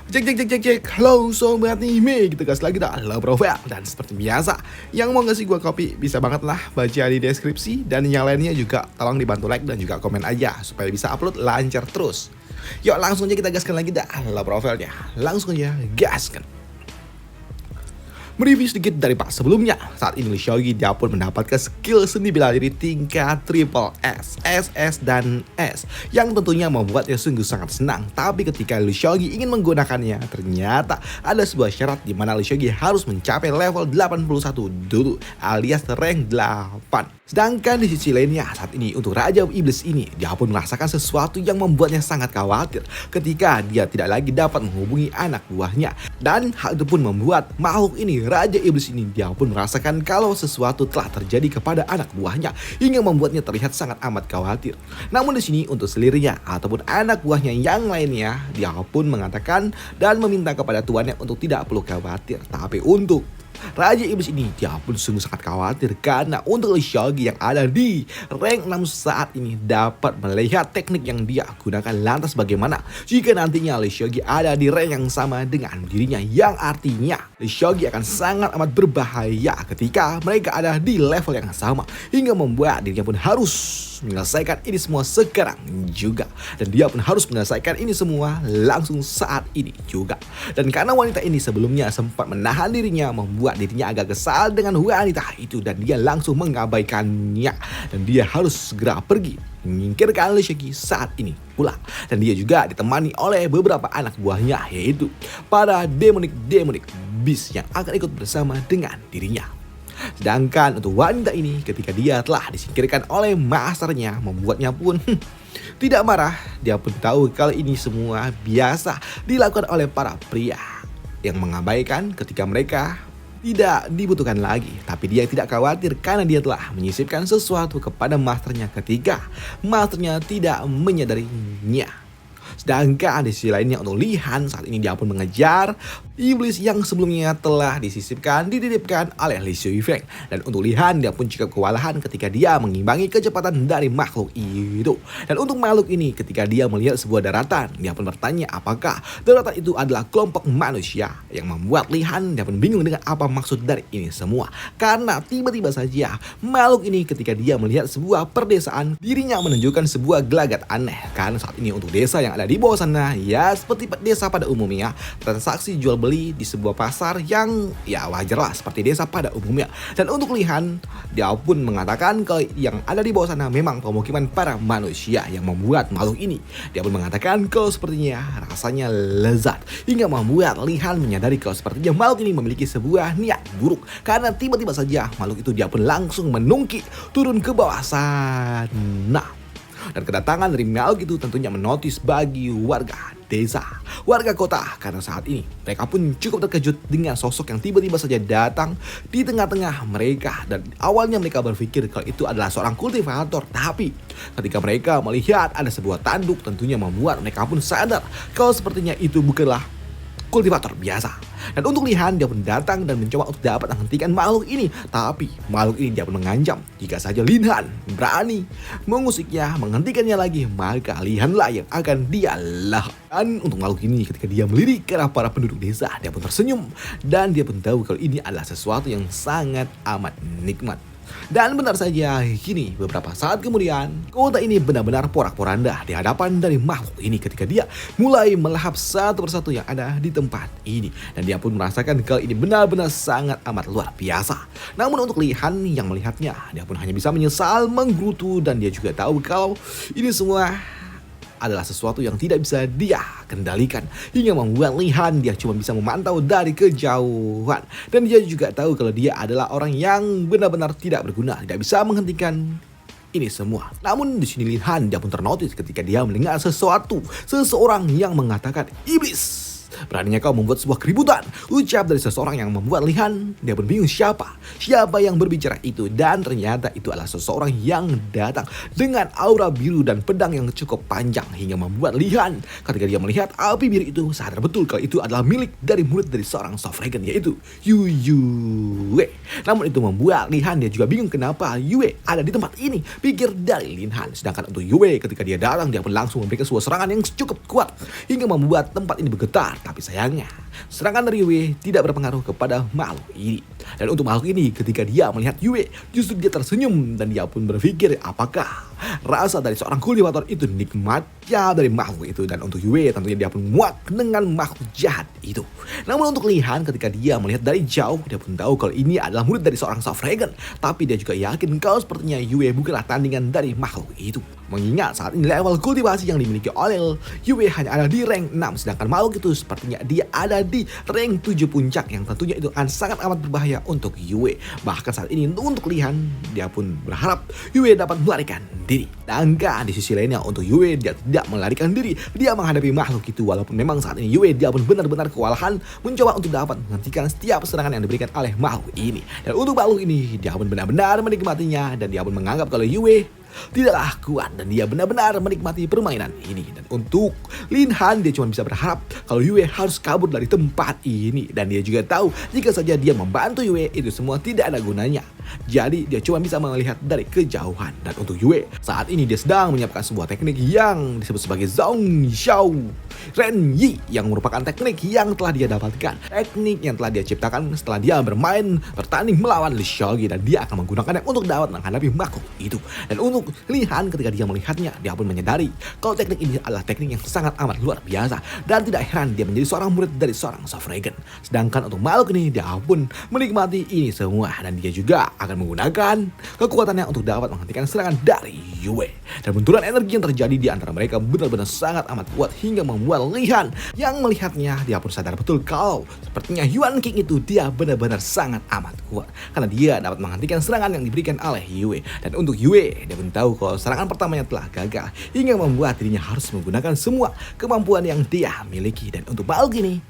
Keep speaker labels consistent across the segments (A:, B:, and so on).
A: Cek cek cek cek cek. Halo sobat anime, kita gas lagi dah Halo Profil. Dan seperti biasa, yang mau ngasih gua kopi bisa banget lah baca di deskripsi. Dan yang lainnya juga tolong dibantu like dan juga komen aja supaya bisa upload lancar terus. Yuk langsung aja kita gaskan lagi dah Halo Profilnya. Langsung aja gaskan. Mereview sedikit dari part sebelumnya. Saat ini Lee Seok-gi dia pun mendapatkan skill seni bela diri tingkat triple S, SS, dan S yang tentunya membuatnya sungguh sangat senang. Tapi ketika Lee Seok-gi ingin menggunakannya, ternyata ada sebuah syarat di mana Lee Seok-gi harus mencapai level 81 dulu alias rank 8. Sedangkan di sisi lainnya saat ini untuk Raja Iblis ini dia pun merasakan sesuatu yang membuatnya sangat khawatir ketika dia tidak lagi dapat menghubungi anak buahnya. Dan hal itu pun membuat makhluk ini, Raja Iblis ini, dia pun merasakan kalau sesuatu telah terjadi kepada anak buahnya hingga membuatnya terlihat sangat amat khawatir. Namun di sini untuk selirnya ataupun anak buahnya yang lainnya, dia pun mengatakan dan meminta kepada tuannya untuk tidak perlu khawatir. Tapi untuk Raja Iblis ini dia pun sungguh sangat khawatir karena untuk Lee Seok-gi yang ada di rank 6 saat ini dapat melihat teknik yang dia gunakan. Lantas bagaimana jika nantinya Lee Seok-gi ada di rank yang sama dengan dirinya, yang artinya Lee Seok-gi akan sangat amat berbahaya ketika mereka ada di level yang sama hingga membuat dirinya pun harus menyelesaikan ini semua sekarang juga. Dan dia pun harus menyelesaikan ini semua langsung saat ini juga. Dan karena wanita ini sebelumnya sempat menahan dirinya, membuat dirinya agak kesal dengan wanita itu dan dia langsung mengabaikannya. Dan dia harus segera pergi menyingkirkan Lee Seok-gi saat ini pula. Dan dia juga ditemani oleh beberapa anak buahnya, yaitu para demonic beast yang akan ikut bersama dengan dirinya. Sedangkan untuk wanita ini ketika dia telah disingkirkan oleh masternya, membuatnya pun tidak marah. Dia pun tahu kalau ini semua biasa dilakukan oleh para pria yang mengabaikan ketika mereka tidak dibutuhkan lagi. Tapi dia tidak khawatir karena dia telah menyisipkan sesuatu kepada masternya ketika masternya tidak menyadarinya. Sedangkan di sisi lainnya untuk Li-han saat ini dia pun mengejar iblis yang sebelumnya telah dititipkan oleh Lee Sui-feng. Dan untuk Li-han dia pun cukup kewalahan ketika dia mengimbangi kecepatan dari makhluk itu. Dan untuk makhluk ini ketika dia melihat sebuah daratan, dia pun bertanya apakah daratan itu adalah kelompok manusia, yang membuat Li-han dia pun bingung dengan apa maksud dari ini semua. Karena tiba-tiba saja makhluk ini ketika dia melihat sebuah perdesaan, dirinya menunjukkan sebuah gelagat aneh. Karena saat ini untuk desa yang ada di bawah sana, ya seperti desa pada umumnya, transaksi jual beli di sebuah pasar yang ya wajar lah seperti desa pada umumnya. Dan untuk Li-han, dia pun mengatakan kalau yang ada di bawah sana memang pemukiman para manusia, yang membuat makhluk ini dia pun mengatakan kalau sepertinya rasanya lezat hingga membuat Li-han menyadari kalau sepertinya makhluk ini memiliki sebuah niat buruk. Karena tiba-tiba saja makhluk itu dia pun langsung menungkik turun ke bawah sana. Dan kedatangan dari makhluk itu tentunya menotis bagi warga desa, warga kota, karena saat ini mereka pun cukup terkejut dengan sosok yang tiba-tiba saja datang di tengah-tengah mereka. Dan awalnya mereka berpikir kalau itu adalah seorang kultivator, tapi ketika mereka melihat ada sebuah tanduk tentunya membuat mereka pun sadar kalau sepertinya itu bukanlah kultivator biasa. Dan untuk Li-han dia pun datang dan mencoba untuk dapat menghentikan makhluk ini. Tapi makhluk ini dia pun mengancam jika saja Li-han berani mengusiknya, menghentikannya lagi, maka Li-han lah yang akan dia lahap. Dan untuk makhluk ini ketika dia melirik ke arah para penduduk desa, dia pun tersenyum dan dia pun tahu kalau ini adalah sesuatu yang sangat amat nikmat. Dan benar saja, kini beberapa saat kemudian kota ini benar-benar porak-poranda di hadapan dari makhluk ini ketika dia mulai melahap satu persatu yang ada di tempat ini. Dan dia pun merasakan kalau ini benar-benar sangat amat luar biasa. Namun untuk Li-han yang melihatnya, dia pun hanya bisa menyesal, menggerutu, dan dia juga tahu kalau ini semua adalah sesuatu yang tidak bisa dia kendalikan, hingga membuat Li-han dia cuma bisa memantau dari kejauhan. Dan dia juga tahu kalau dia adalah orang yang benar-benar tidak berguna, tidak bisa menghentikan ini semua. Namun di sini Li-han dia pun ternotis ketika dia mendengar seseorang yang mengatakan, "Iblis, beraninya kau membuat sebuah keributan," ucap dari seseorang yang membuat Li-han dia pun bingung siapa yang berbicara itu. Dan ternyata itu adalah seseorang yang datang dengan aura biru dan pedang yang cukup panjang, hingga membuat Li-han ketika dia melihat api biru itu sadar betul kalau itu adalah milik dari murid dari seorang Soft Dragon, yaitu Yue. Namun itu membuat Li-han dia juga bingung kenapa Yue ada di tempat ini, pikir dari Li-han. Sedangkan untuk Yue ketika dia datang, dia pun langsung memberikan sebuah serangan yang cukup kuat hingga membuat tempat ini bergetar. Tapi sayangnya, serangan dari Yue tidak berpengaruh kepada makhluk ini. Dan untuk makhluk ini, ketika dia melihat Yue, justru dia tersenyum dan dia pun berpikir apakah rasa dari seorang kultivator itu nikmatnya dari makhluk itu. Dan untuk Yue tentunya dia pun muak dengan makhluk jahat itu. Namun untuk Lihan ketika dia melihat dari jauh, dia pun tahu kalau ini adalah murid dari seorang Safragan. Tapi dia juga yakin kalau sepertinya Yue bukanlah tandingan dari makhluk itu. Mengingat saat ini level kultivasi yang dimiliki oleh Yue hanya ada di rank 6, sedangkan makhluk itu sepertinya dia ada di rank 7 puncak, yang tentunya itu akan sangat amat berbahaya untuk Yue. Bahkan saat ini untuk Lihan, dia pun berharap Yue dapat melarikan diri. Sedangkan di sisi lainnya untuk Yue, dia tidak melarikan diri, dia menghadapi makhluk itu. Walaupun memang saat ini Yue dia pun benar-benar kewalahan mencoba untuk dapat menghentikan setiap serangan yang diberikan oleh makhluk ini. Dan untuk makhluk ini, dia pun benar-benar menikmatinya dan dia pun menganggap kalau Yue tidaklah kuat dan dia benar-benar menikmati permainan ini. Dan untuk Lihan, dia cuma bisa berharap kalau Yue harus kabur dari tempat ini. Dan dia juga tahu jika saja dia membantu Yue, itu semua tidak ada gunanya. Jadi dia cuma bisa melihat dari kejauhan. Dan untuk Yue, saat ini dia sedang menyiapkan sebuah teknik yang disebut sebagai Zhong Xiao Ren Yi, yang merupakan teknik yang telah dia dapatkan. Teknik yang telah dia ciptakan setelah dia bertanding melawan Li Xiaogi, dan dia akan menggunakannya untuk dapat menghadapi makhluk itu. Dan untuk Lihan ketika dia melihatnya, dia pun menyadari kalau teknik ini adalah teknik yang sangat amat luar biasa. Dan tidak heran dia menjadi seorang murid dari seorang Safragan. Sedangkan untuk makhluk ini, dia pun menikmati ini semua. Dan dia juga akan menggunakan kekuatannya untuk dapat menghentikan serangan dari Yue. Dan benturan energi yang terjadi di antara mereka benar-benar sangat amat kuat hingga membuat Lihan yang melihatnya, dia pun sadar betul kalau sepertinya Yuan King itu dia benar-benar sangat amat kuat. Karena dia dapat menghentikan serangan yang diberikan oleh Yue. Dan untuk Yue, dia pun tahu kalau serangan pertamanya telah gagal hingga membuat dirinya harus menggunakan semua kemampuan yang dia miliki. Dan untuk makhluk ini,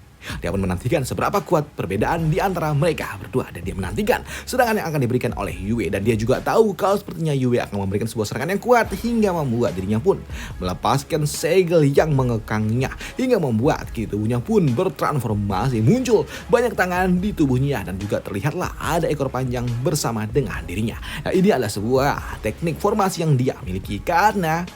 A: dia pun menantikan seberapa kuat perbedaan di antara mereka berdua. Dan dia menantikan serangan yang akan diberikan oleh Yue. Dan dia juga tahu kalau sepertinya Yue akan memberikan sebuah serangan yang kuat hingga membuat dirinya pun melepaskan segel yang mengekangnya, hingga membuat tubuhnya pun bertransformasi, muncul banyak tangan di tubuhnya. Dan juga terlihatlah ada ekor panjang bersama dengan dirinya. Nah, ini adalah sebuah teknik formasi yang dia miliki karena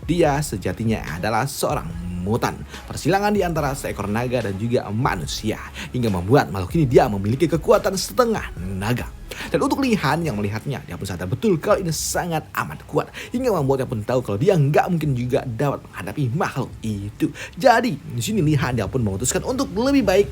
A: dia sejatinya adalah seorang mutan, persilangan di antara seekor naga dan juga manusia, hingga membuat makhluk ini dia memiliki kekuatan setengah naga. Dan untuk Lihan yang melihatnya, dia pun sadar betul kalau ini sangat amat kuat, hingga membuatnya pun tahu kalau dia nggak mungkin juga dapat menghadapi makhluk itu. Jadi di sini Lihan dia pun memutuskan untuk lebih baik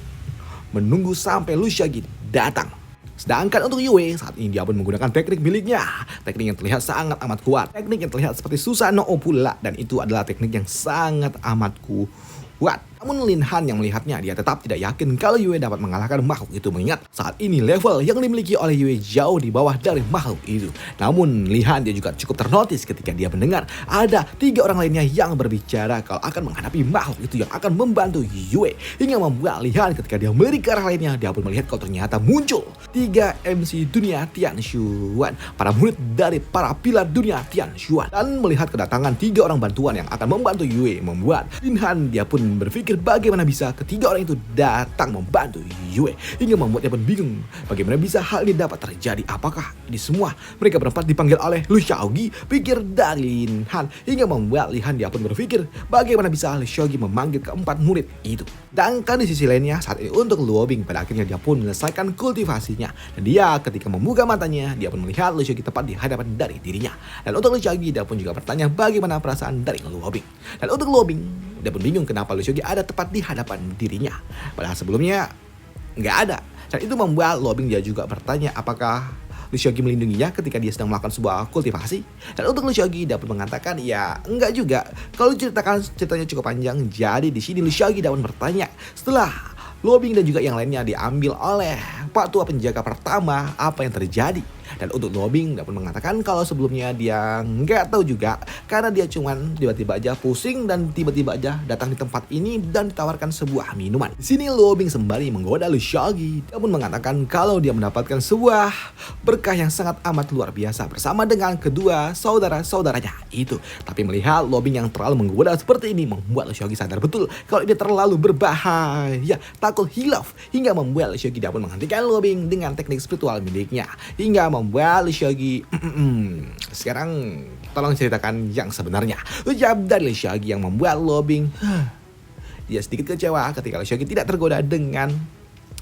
A: menunggu sampai Lu Xiaogi datang. Sedangkan untuk Yue, saat ini dia pun menggunakan teknik miliknya. Teknik yang terlihat sangat amat kuat. Teknik yang terlihat seperti Susanoo pula. Dan itu adalah teknik yang sangat amat kuat. Namun Lihan yang melihatnya, dia tetap tidak yakin kalau Yue dapat mengalahkan makhluk itu. Mengingat saat ini level yang dimiliki oleh Yue jauh di bawah dari makhluk itu. Namun Lihan dia juga cukup ternotis ketika dia mendengar ada 3 orang lainnya yang berbicara kalau akan menghadapi makhluk itu yang akan membantu Yue. Hingga membuat Lihan ketika dia melirik ke arah lainnya, dia pun melihat kalau ternyata muncul 3 MC dunia Tianshuan, para murid dari para pilar dunia Tianshuan. Dan melihat kedatangan 3 orang bantuan yang akan membantu Yue, membuat Lihan dia pun berpikir bagaimana bisa ketiga orang itu datang membantu Yue, hingga membuatnya pun bingung bagaimana bisa hal ini dapat terjadi. Apakah ini semua mereka berempat dipanggil oleh Lu Xiaogi, pikir dari Lihan, hingga membuat Lihan dia pun berpikir bagaimana bisa Lu Xiaogi memanggil keempat murid itu. Dan kan di sisi lainnya, saat ini untuk Luo Bing, pada akhirnya dia pun menyelesaikan kultivasinya. Dan dia ketika membuka matanya, dia pun melihat Lu Xiaogi tepat di hadapan dari dirinya. Dan untuk Lu Xiaogi, dia pun juga bertanya bagaimana perasaan dari Luo Bing. Dan untuk Luo Bing, dia pun bingung kenapa Lu Xiaogi ada tepat di hadapan dirinya, padahal sebelumnya nggak ada. Dan itu membuat Luo Bing dia juga bertanya apakah Lu Xiaogi melindunginya ketika dia sedang melakukan sebuah kultivasi. Dan untuk Lu Xiaogi dia pun mengatakan ya enggak juga. Kalau ceritanya cukup panjang, jadi di sini Lu Xiaogi dia pun bertanya setelah Luo Bing dan juga yang lainnya diambil oleh Pak Tua Penjaga pertama, apa yang terjadi. Dan untuk Luo Bing dia pun mengatakan kalau sebelumnya dia nggak tahu juga, karena dia cuman tiba-tiba aja pusing dan tiba-tiba aja datang di tempat ini dan ditawarkan sebuah minuman. Di sini Luo Bing sembari menggoda Lu Xiaogi. Dia pun mengatakan kalau dia mendapatkan sebuah berkah yang sangat amat luar biasa bersama dengan kedua saudara-saudaranya itu. Tapi melihat Luo Bing yang terlalu menggoda seperti ini, membuat Lu Xiaogi sadar betul kalau dia terlalu berbahaya, takut hilaf, hingga membuat Lu Xiaogi dia pun menghentikan Luo Bing dengan teknik spiritual miliknya, hingga membuat Lu Xiaogi sekarang tolong ceritakan yang sebenarnya. Ucap dari Lu Xiaogi yang membuat Luo Bing dia sedikit kecewa ketika Lee Seok-gi tidak tergoda dengan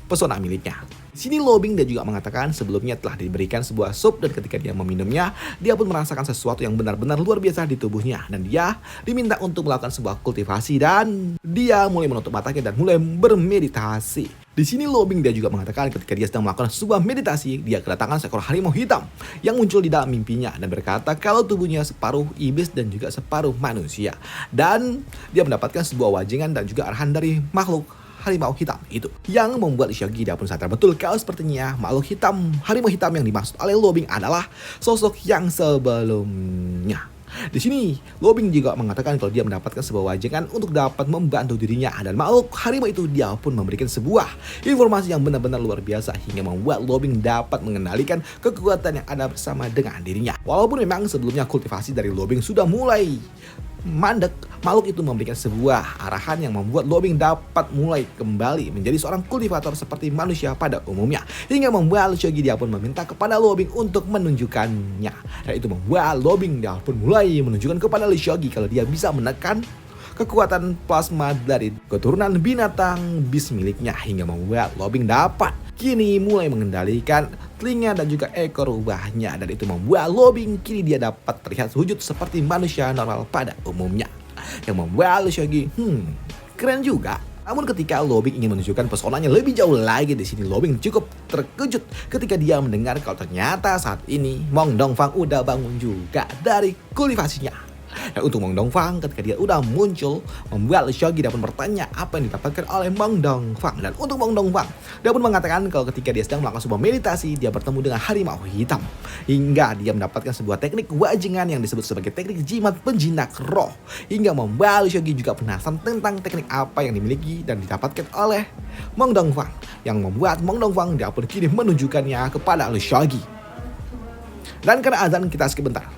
A: pesona miliknya. Di sini Lo Bing dia juga mengatakan sebelumnya telah diberikan sebuah sup dan ketika dia meminumnya, dia pun merasakan sesuatu yang benar-benar luar biasa di tubuhnya dan dia diminta untuk melakukan sebuah kultivasi dan dia mulai menutup matanya dan mulai bermeditasi. Di sini Lo Bing dia juga mengatakan ketika dia sedang melakukan sebuah meditasi, dia kedatangan seekor harimau hitam yang muncul di dalam mimpinya dan berkata kalau tubuhnya separuh iblis dan juga separuh manusia. Dan dia mendapatkan sebuah wajingan dan juga arahan dari makhluk harimau hitam itu yang membuat Lee Seok-gi dia pun sadar betul kalau sepertinya makhluk hitam harimau hitam yang dimaksud oleh Lo Bing adalah sosok yang sebelumnya. Di sini Lo Bing juga mengatakan kalau dia mendapatkan sebuah wajingan untuk dapat membantu dirinya dan makhluk harimau itu dia pun memberikan sebuah informasi yang benar-benar luar biasa hingga membuat Lo Bing dapat mengendalikan kekuatan yang ada bersama dengan dirinya. Walaupun memang sebelumnya kultivasi dari Lo Bing sudah mulai mandek, makhluk itu memberikan sebuah arahan yang membuat Lo Bing dapat mulai kembali menjadi seorang kultivator seperti manusia pada umumnya hingga membuat Lee Seok-gi dia pun meminta kepada Lo Bing untuk menunjukkannya dan itu membuat Lo Bing dia pun mulai menunjukkan kepada Lee Seok-gi kalau dia bisa menekan kekuatan plasma dari keturunan binatang bis miliknya hingga membuat Lo Bing dapat kini mulai mengendalikan telinga dan juga ekor rubahnya dan itu membuat Lo Bing kini dia dapat terlihat wujud seperti manusia normal pada umumnya yang membuat Lee Seok-gi keren juga. Namun ketika Lo Bing ingin menunjukkan pesonanya lebih jauh lagi di sini Lo Bing cukup terkejut ketika dia mendengar kalau ternyata saat ini Mong Dongfang udah bangun juga dari kultivasinya. Dan untuk Mong Dongfang ketika dia udah muncul membuat Lee Seok-gi dia pun bertanya apa yang didapatkan oleh Mong Dongfang. Dan untuk Mong Dongfang dia pun mengatakan kalau ketika dia sedang melakukan sebuah meditasi dia bertemu dengan harimau hitam hingga dia mendapatkan sebuah teknik wajingan yang disebut sebagai teknik jimat penjinak roh hingga membuat Lee Seok-gi juga penasaran tentang teknik apa yang dimiliki dan didapatkan oleh Mong Dongfang yang membuat Mong Dongfang dia pun kini menunjukkannya kepada Lee Seok-gi. Dan karena azan kita skip bentar.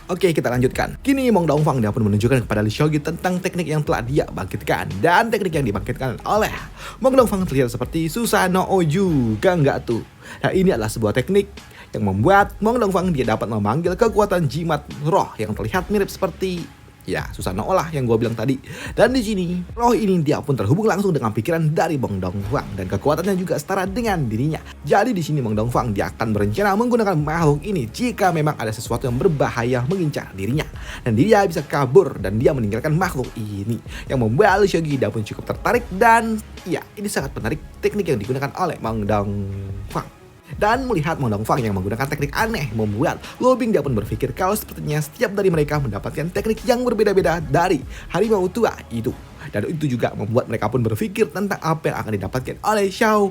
A: Oke, kita lanjutkan. Kini Mong Dongfang dia pun menunjukkan kepada Lee Seok-gi tentang teknik yang telah dia bangkitkan. Dan teknik yang dibangkitkan oleh Mong Dongfang terlihat seperti Susanoo juga enggak tuh. Nah ini adalah sebuah teknik yang membuat Mong Dongfang dia dapat memanggil kekuatan jimat roh yang terlihat mirip seperti Susanoo lah yang gue bilang tadi. Dan di sini roh ini dia pun terhubung langsung dengan pikiran dari Mong Dongfang dan kekuatannya juga setara dengan dirinya. Jadi di sini Mong Dongfang dia akan berencana menggunakan makhluk ini jika memang ada sesuatu yang berbahaya mengincar dirinya dan dia bisa kabur dan dia meninggalkan makhluk ini yang membuat Lee Seok-gi dia pun cukup tertarik dan ini sangat menarik teknik yang digunakan oleh Mong Dongfang. Dan melihat Mong Dongfang yang menggunakan teknik aneh membuat Lo Bing dia pun berpikir kalau sepertinya setiap dari mereka mendapatkan teknik yang berbeda-beda dari harimau tua itu. Dan itu juga membuat mereka pun berpikir tentang apa yang akan didapatkan oleh Xiao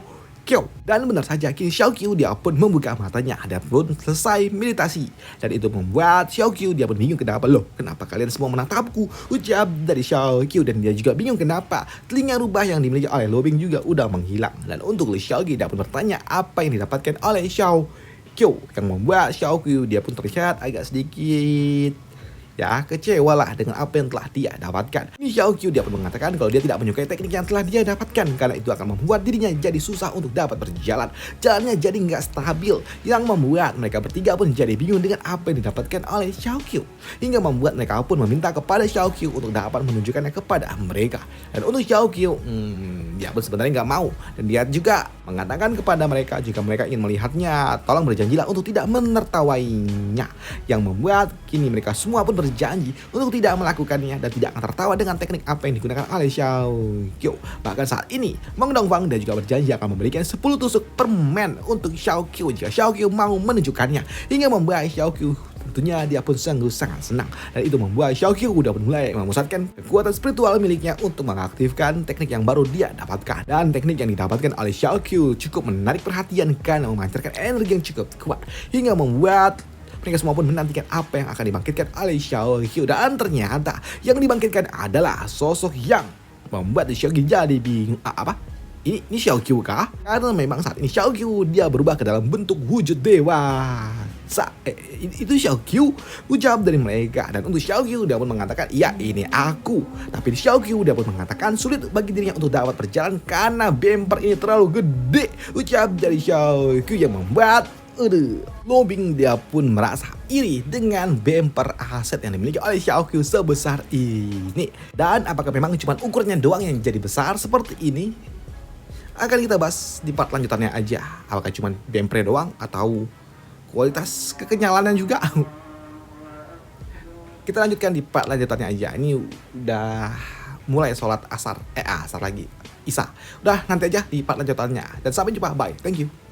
A: Qiu. Dan benar saja kini Xiao Qiu dia pun membuka matanya dan pun selesai meditasi. Dan itu membuat Xiao Qiu dia pun bingung kenapa kalian semua menatapku, ucap dari Xiao Qiu. Dan dia juga bingung kenapa telinga rubah yang dimiliki oleh Lo Bing juga udah menghilang. Dan untuk Lee Seok-gi dia pun bertanya apa yang didapatkan oleh Xiao Qiu yang membuat Xiao Qiu dia pun terlihat agak sedikit kecewa lah dengan apa yang telah dia dapatkan. Ini Xiao Qiu dia pun mengatakan kalau dia tidak menyukai teknik yang telah dia dapatkan karena itu akan membuat dirinya jadi susah untuk dapat berjalan. Jalannya jadi nggak stabil yang membuat mereka bertiga pun jadi bingung dengan apa yang didapatkan oleh Xiao Qiu hingga membuat mereka pun meminta kepada Xiao Qiu untuk dapat menunjukkannya kepada mereka. Dan untuk Xiao Qiu dia pun sebenarnya nggak mau dan dia juga mengatakan kepada mereka jika mereka ingin melihatnya tolong berjanjilah untuk tidak menertawainya yang membuat kini mereka semua pun berjanji untuk tidak melakukannya dan tidak akan tertawa dengan teknik apa yang digunakan oleh Xiao Qiu. Bahkan saat ini Mong Dongfang dia juga berjanji akan memberikan 10 tusuk permen untuk Xiao Qiu jika Xiao Qiu mau menunjukkannya hingga membuat Xiao Qiu tentunya dia pun sungguh sangat senang dan itu membuat Xiao Qiu udah mulai memusatkan kekuatan spiritual miliknya untuk mengaktifkan teknik yang baru dia dapatkan. Dan teknik yang didapatkan oleh Xiao Qiu cukup menarik perhatian karena memancarkan energi yang cukup kuat hingga membuat mereka semua pun menantikan apa yang akan dibangkitkan oleh Xiao Qiu. Dan ternyata yang dibangkitkan adalah sosok yang membuat Xiao Qiu jadi bingung. Ini Xiao Qiu kah? Karena memang saat ini Xiao Qiu dia berubah ke dalam bentuk wujud dewa. Itu Xiao Qiu, ucap dari mereka. Dan untuk Xiao Qiu dia pun mengatakan iya ini aku. Tapi Xiao Qiu dia pun mengatakan sulit bagi dirinya untuk dapat berjalan karena bemper ini terlalu gede, ucap dari Xiao Qiu yang membuat Lobing dia pun merasa iri dengan bumper aset yang dimiliki oleh Xiaoqiu sebesar ini. Dan apakah memang cuma ukurannya doang yang jadi besar seperti ini? Akan kita bahas di part lanjutannya aja. Apakah cuma bumper doang atau kualitas kekenyalannya juga? Kita lanjutkan di part lanjutannya aja. Ini udah mulai sholat asar. Asar lagi. Isa. Udah nanti aja di part lanjutannya. Dan sampai jumpa. Bye. Thank you.